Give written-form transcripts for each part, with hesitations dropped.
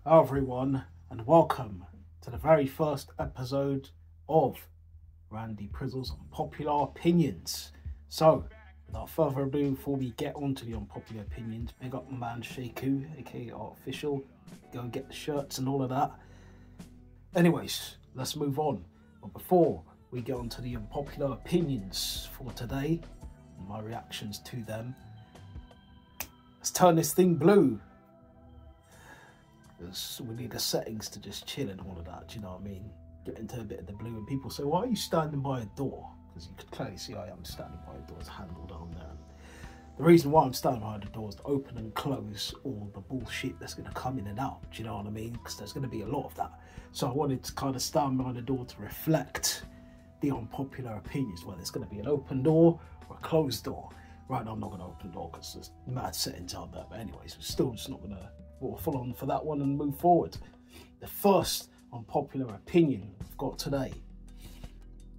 Hello everyone, and welcome to the very first episode of Randy Prizzle's Unpopular Opinions. So, without further ado, before we get on to the unpopular opinions, big up my man Shaku, aka Artificial. Go and get the shirts and all of that. Anyways, let's move on. But before we get on to the unpopular opinions for today, and my reactions to them, let's turn this thing blue. Because we need the settings to just chill and all of that, do you know what I mean? Get into a bit of the blue, and people say, why are you standing by a door? Because you could clearly see I am standing by a door, it's a handle down there. And the reason why I'm standing behind the door is to open and close all the bullshit that's going to come in and out, do you know what I mean? Because there's going to be a lot of that. So I wanted to kind of stand behind the door to reflect the unpopular opinions, whether it's going to be an open door or a closed door. Right now I'm not going to open the door because there's mad settings out there, but anyways, we're still just not going to full on for that one and move forward. The first unpopular opinion I've got today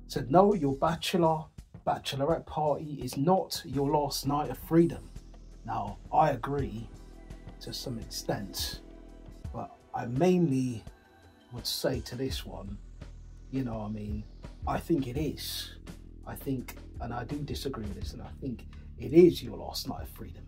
said, no, your bachelorette party is not your last night of freedom. Now, I agree to some extent, but I mainly would say to this one, you know what I mean, I think it is. I think, and I do disagree with this, and I think it is your last night of freedom.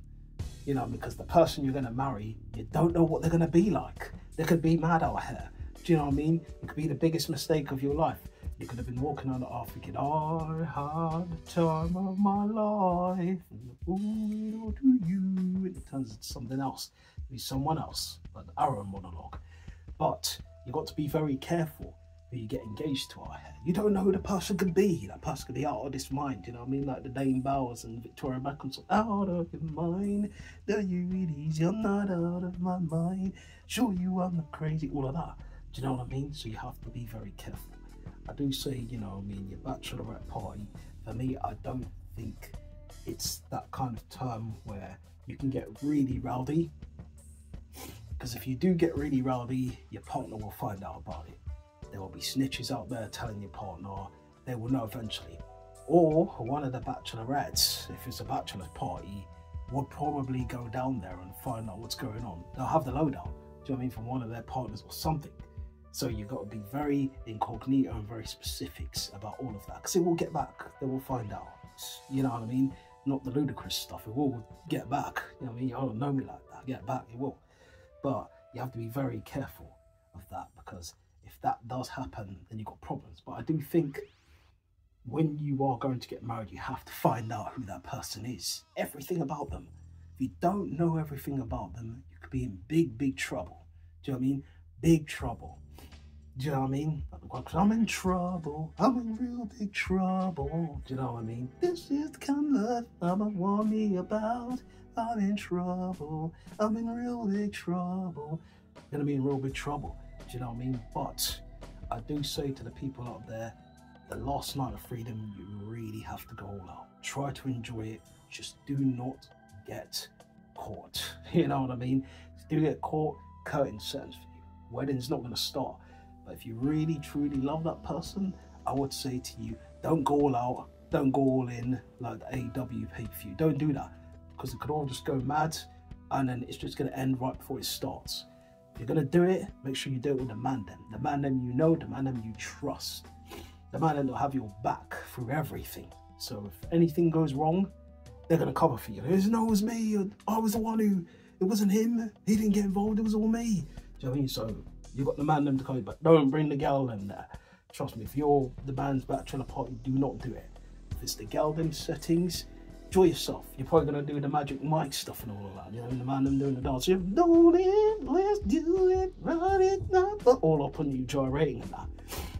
You know, because the person you're going to marry, you don't know what they're going to be like. They could be mad out here. Do you know what I mean? It could be the biggest mistake of your life. You could have been walking on the path thinking, I had the time of my life, and the to you. And it turns into something else. It be someone else, like the arrow monologue. But you got to be very careful who you get engaged to out here. You don't know who the person could be. That person could be out of this mind, you know what I mean? Like the Dane Bowers and Victoria Beckham song, out of your mind, that you really is, you're not out of my mind, show you I'm not crazy, all of that. Do you know what I mean? So you have to be very careful. I do say, you know what I mean, your bachelorette party, for me, I don't think it's that kind of term where you can get really rowdy. Because if you do get really rowdy, your partner will find out about it. There will be snitches out there telling your partner, they will know eventually. Or one of the bachelorettes, if it's a bachelor's party, would probably go down there and find out what's going on. They'll have the lowdown, do you know what I mean, from one of their partners or something. So you've got to be very incognito and very specifics about all of that, because it will get back, they will find out. You know what I mean? Not the ludicrous stuff, it will get back. You know what I mean? You don't know me like that, get back, it will. But you have to be very careful of that, because if that does happen, then you've got problems. But I do think when you are going to get married, you have to find out who that person is. Everything about them. If you don't know everything about them, you could be in big trouble. Do you know what I mean? Big trouble. Do you know what I mean? Because I'm in trouble. I'm in real big trouble. Do you know what I mean? This is the kind of love Mama warned me about. I'm in trouble. I'm in real big trouble. I'm gonna be in real big trouble. Do you know what I mean? But I do say to the people out there, the last night of freedom, you really have to go all out. Try to enjoy it. Just do not get caught. You know what I mean? If you do get caught, curtain sentence for you. Wedding's not going to start. But if you really, truly love that person, I would say to you, don't go all out. Don't go all in like the AEW pay-per-view. Don't do that. Because it could all just go mad, and then it's just going to end right before it starts. If you're going to do it, make sure you do it with the man them. The man them you know, the man them you trust. The man them will have your back through everything. So if anything goes wrong, they're going to cover for you. No, it was me. I was the one who, it wasn't him. He didn't get involved. It was all me. Do you know what I mean? So you've got the man them to cover, but don't bring the girl them there. Trust me, if you're the man's bachelor party, do not do it. If it's the girl them settings, enjoy yourself. You're probably going to do the Magic Mike stuff and all of that. You know, the man them doing the dance. You're doing it, let's do it, run it, not all up on you gyrating and that.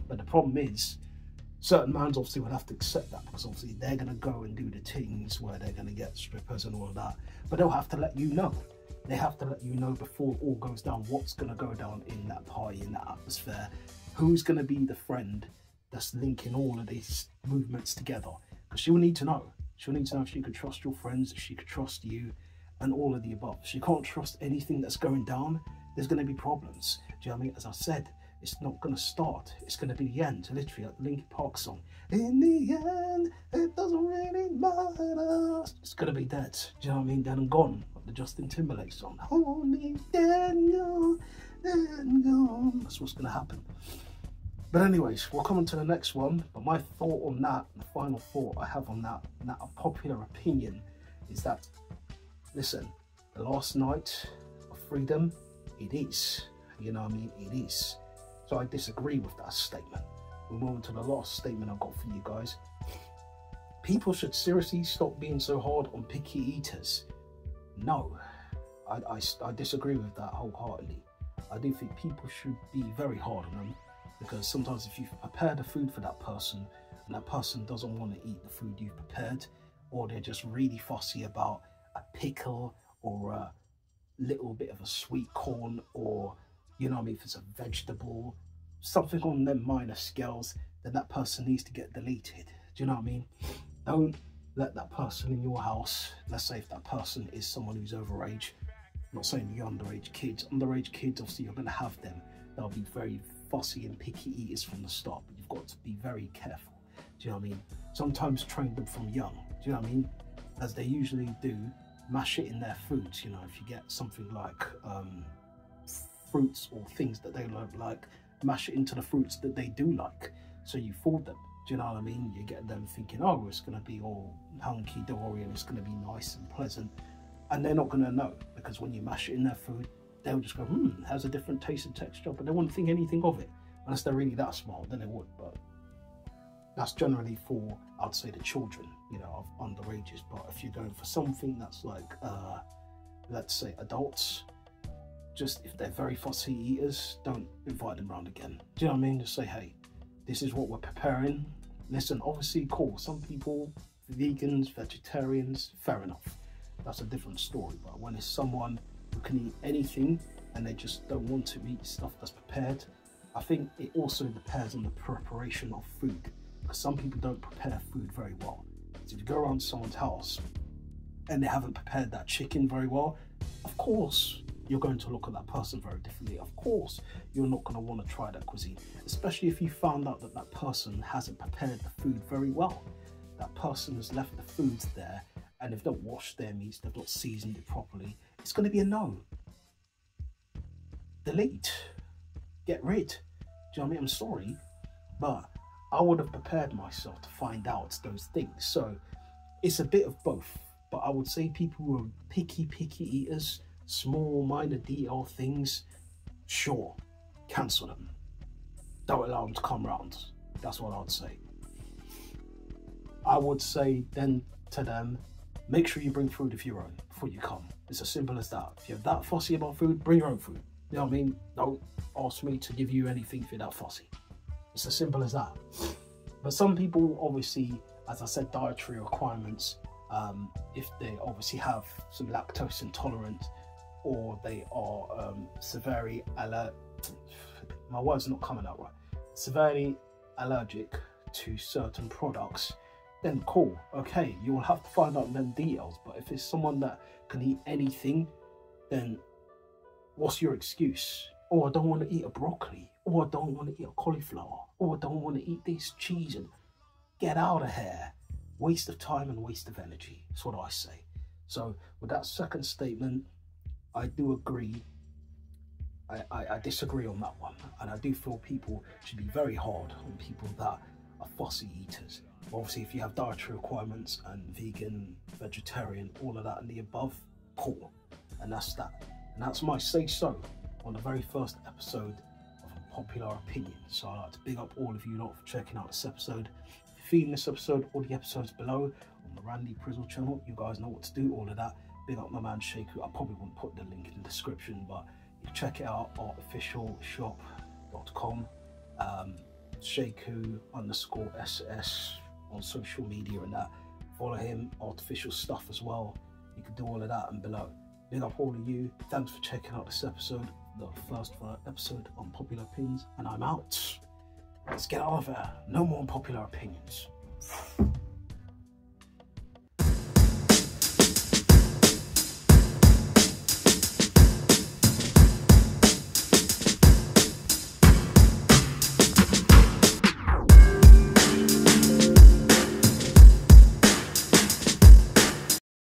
But the problem is, certain mans obviously would have to accept that, because obviously they're going to go and do the things where they're going to get strippers and all of that. But they'll have to let you know. They have to let you know before it all goes down what's going to go down in that party, in that atmosphere. Who's going to be the friend that's linking all of these movements together? Because she'll need to know. She'll need to know if she could trust your friends, if she could trust you, and all of the above. If she can't trust anything that's going down, there's going to be problems. Do you know what I mean? As I said, it's not going to start. It's going to be the end, literally, like the Linkin Park song. In the end, it doesn't really matter. It's going to be dead. Do you know what I mean? Dead and gone, like the Justin Timberlake song. Holy Daniel, That's what's going to happen. But anyways, we'll come on to the next one. But my thought on that, the final thought I have on that unpopular opinion is that, listen, the last night of freedom, it is. You know what I mean? It is. So I disagree with that statement. We'll move on to the last statement I've got for you guys. People should seriously stop being so hard on picky eaters. No, I disagree with that wholeheartedly. I do think people should be very hard on them, because sometimes if you've prepared the food for that person and that person doesn't want to eat the food you've prepared, or they're just really fussy about a pickle or a little bit of a sweet corn, or, you know what I mean, if it's a vegetable, something on them minor scales, then that person needs to get deleted. Do you know what I mean? Don't let that person in your house, let's say if that person is someone who's overage, I'm not saying you're underage kids, obviously you're going to have them. They'll be very fussy and picky eaters from the start, but you've got to be very careful. Do you know what I mean? Sometimes train them from young, do you know what I mean? As they usually do, mash it in their foods. You know, if you get something like fruits or things that they like, mash it into the fruits that they do like, so you fool them. Do you know what I mean? You get them thinking, oh, it's going to be all hunky-dory and it's going to be nice and pleasant, and they're not going to know, because when you mash it in their food, they'll just go, it has a different taste and texture, but they wouldn't think anything of it. Unless they're really that smart, then they would. But that's generally for, I'd say, the children, you know, of underages. But if you're going for something that's like, let's say adults, just if they're very fussy eaters, don't invite them around again. Do you know what I mean? Just say, hey, this is what we're preparing. Listen, obviously, cool. Some people, vegans, vegetarians, fair enough. That's a different story. But when it's someone who can eat anything and they just don't want to eat stuff that's prepared, I think it also depends on the preparation of food, because some people don't prepare food very well. So if you go around to someone's house and they haven't prepared that chicken very well, of course you're going to look at that person very differently. Of course you're not going to want to try that cuisine, especially if you found out that that person hasn't prepared the food very well. That person has left the foods there and they've not washed their meats, they've not seasoned it properly. It's going to be a no. Delete. Get rid. Do you know what I mean? I'm sorry, but I would have prepared myself to find out those things. So it's a bit of both. But I would say people who are picky eaters, small, minor detail things, sure, cancel them. Don't allow them to come round. That's what I would say. I would say then to them, make sure you bring food of your own before you come. It's as simple as that. If you're that fussy about food, bring your own food. You know what I mean? Don't ask me to give you anything if you're that fussy. It's as simple as that. But some people, obviously, as I said, dietary requirements, if they obviously have some lactose intolerant, or they are severely my words are not coming out right, severely allergic to certain products, then cool, okay, you will have to find out them details. But if it's someone that can eat anything, then what's your excuse? Oh, I don't want to eat a broccoli. Oh, I don't want to eat a cauliflower. Oh, I don't want to eat this cheese. And get out of here. Waste of time and waste of energy. That's what I say. So with that second statement, I do agree. I disagree on that one. And I do feel people should be very hard on people that are fussy eaters. Obviously, if you have dietary requirements and vegan, vegetarian, all of that and the above, cool. And that's that. And that's my say-so on the very first episode of Unpopular Opinions. So I'd like to big up all of you lot for checking out this episode. If you're feeling this episode, all the episodes below on the Randy Prizzle channel, you guys know what to do, all of that. Big up my man Shaku. I probably wouldn't put the link in the description, but you can check it out, artificialshop.com. Shaku_SS on social media and that. Follow him, artificial stuff as well. You can do all of that and below. Big up all of you. Thanks for checking out this episode, the first episode on Unpopular Opinions, and I'm out. Let's get out of here. No more Unpopular Opinions.